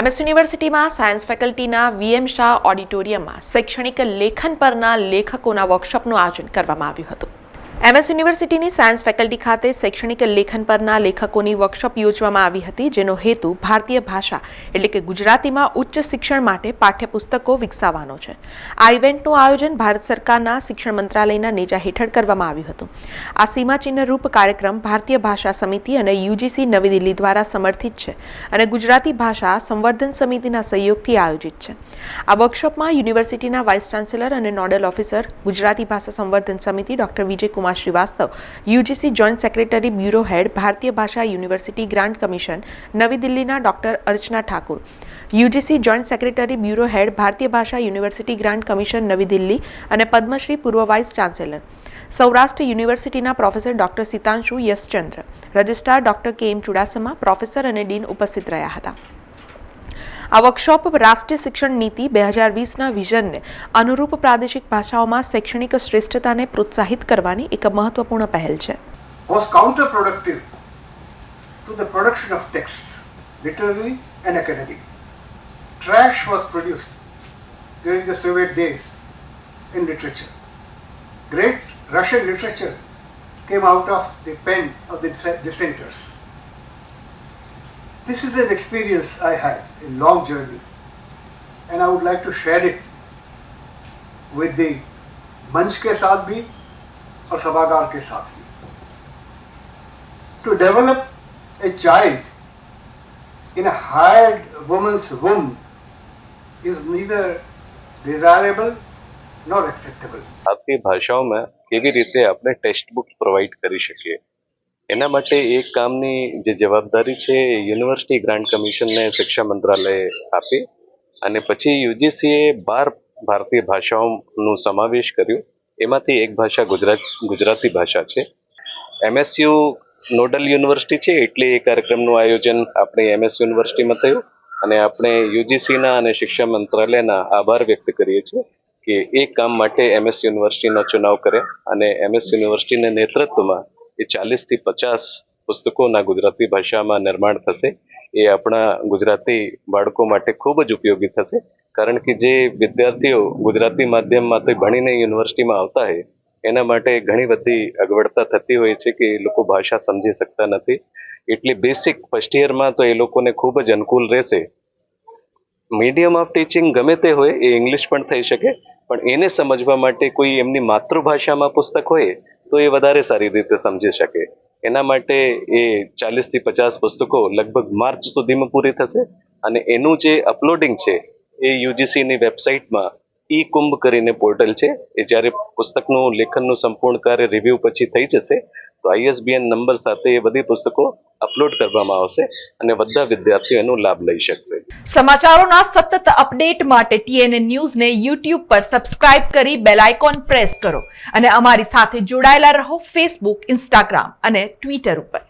MS યુનિવર્સિટીમાં science ફેકલ્ટીના VM Shah ઓડિટોરિયમમાં શૈક્ષણિક લેખન પરના લેખકોના વર્કશોપનું આયોજન કરવામાં આવ્યું હતું। એમએસ યુનિવર્સિટીની સાયન્સ ફેકલ્ટી ખાતે શૈક્ષણિક લેખન પરના લેખકોની વર્કશોપ યોજવામાં આવી હતી, જેનો હેતુ ભારતીય ભાષા એટલે કે ગુજરાતીમાં ઉચ્ચ શિક્ષણ માટે પાઠ્યપુસ્તકો વિકસાવવાનો છે। આ ઇવેન્ટનું આયોજન ભારત સરકારના શિક્ષણ મંત્રાલયના નેજા હેઠળ કરવામાં આવ્યું હતું। આ સીમાચિહ્નરૂપ કાર્યક્રમ ભારતીય ભાષા સમિતિ અને યુજીસી નવી દિલ્હી દ્વારા સમર્થિત છે અને ગુજરાતી ભાષા સંવર્ધન સમિતિના સહયોગથી આયોજિત છે। આ વર્કશોપમાં યુનિવર્સિટીના વાઇસ ચાન્સેલર અને નોડલ ઓફિસર, ગુજરાતી ભાષા સંવર્ધન સમિતિ doctor Vijay Kumar Shrivastava, UGC joint secretary bureau head Bharatiya Bhasha university grant commission Navi Delhi doctor Archana Thakur, UGC joint secretary bureau head Bharatiya Bhasha university grant commission Navi Delhi और पद्मश्री पूर्व vice chancellor, Saurashtra university professor doctor Sitanshu Yashchandra, registrar doctor K M. Chudasama, professor और dean उपस्थित रहा था। આ વર્કશોપ રાષ્ટ્રીય શિક્ષણ નીતિ 2020ના વિઝનને અનુરૂપ પ્રાદેશિક ભાષાઓમાં શૈક્ષણિક શ્રેષ્ઠતાને પ્રોત્સાહિત કરવાની એક મહત્વપૂર્ણ પહેલ છે। Was counterproductive to the production of texts, literary and academic. Trash was produced during the Soviet days in literature. Great Russian literature came out of the pen of the dissenters. This is an experience I had, a long journey, and I would like to share it with the मंच के साथ भी और सभागार के साथ भी। To develop a child in a hired woman's womb is neither desirable nor acceptable. આપણી ભાષાઓમાં કેવી રીતે આપણે ટેક્સ્ટ બુક પ્રોવાઈડ કરી શકીએ એના માટે એક કામની જે જવાબદારી છે યુનિવર્સિટી ગ્રાન્ટ કમિશનને શિક્ષા મંત્રાલયે આપી અને પછી યુજીસીએ 12 ભારતીય ભાષાઓનું સમાવેશ કર્યો। એમાંથી એક ભાષા ગુજરાતી ભાષા છે। એમએસયુ નોડલ યુનિવર્સિટી છે એટલે એ કાર્યક્રમનું આયોજન આપણે એમએસ યુનિવર્સિટીમાં થયું અને આપણે યુજીસીના અને શિક્ષા મંત્રાલયના આભાર વ્યક્ત કરીએ છીએ કે એ કામ માટે એમએસ યુનિવર્સિટીનો ચુનાવ કર્યા અને એમએસ યુનિવર્સિટીના નેતૃત્વમાં એ 40થી 50 પુસ્તકોના ગુજરાતી ભાષામાં નિર્માણ થશે। એ આપણા ગુજરાતી બાળકો માટે ખૂબ જ ઉપયોગી થશે, કારણ કે જે વિદ્યાર્થીઓ ગુજરાતી માધ્યમમાંથી ભણીને યુનિવર્સિટીમાં આવતા હોય એના માટે ઘણી બધી અગવડતા થતી હોય છે કે એ લોકો ભાષા સમજી શકતા નથી। એટલે બેસિક ફર્સ્ટ યરમાં તો એ લોકોને ખૂબ જ અનુકૂળ રહેશે। મીડિયમ ઓફ ટીચિંગ ગમે તે હોય, એ ઇંગ્લિશ પણ થઈ શકે, પણ એને સમજવા માટે કોઈ એમની માતૃભાષામાં પુસ્તક હોય તો એ વધારે સારી રીતે સમજી શકે। એના માટે એ 40થી 50 પુસ્તકો લગભગ માર્ચ સુધીમાં પૂરી થશે અને એનું જે અપલોડિંગ છે એ યુજીસીની વેબસાઇટમાં ઈ કુંભ કરીને પોર્ટલ છે। એ જ્યારે પુસ્તકનું લેખનનું સંપૂર્ણ કાર્ય રિવ્યૂ પછી થઈ જશે તો ISBN નંબર સાથે એ બધી પુસ્તકો અપલોડ કરવામાં આવશે અને બધા વિદ્યાર્થીઓ એનો લાભ લઈ શકશે। સમાચારોના સતત અપડેટ માટે TNN ન્યૂઝને YouTube પર સબસ્ક્રાઇબ કરી બેલ આઇકોન પ્રેસ કરો અને અમારી સાથે જોડાયેલા રહો Facebook, Instagram અને Twitter ઉપર।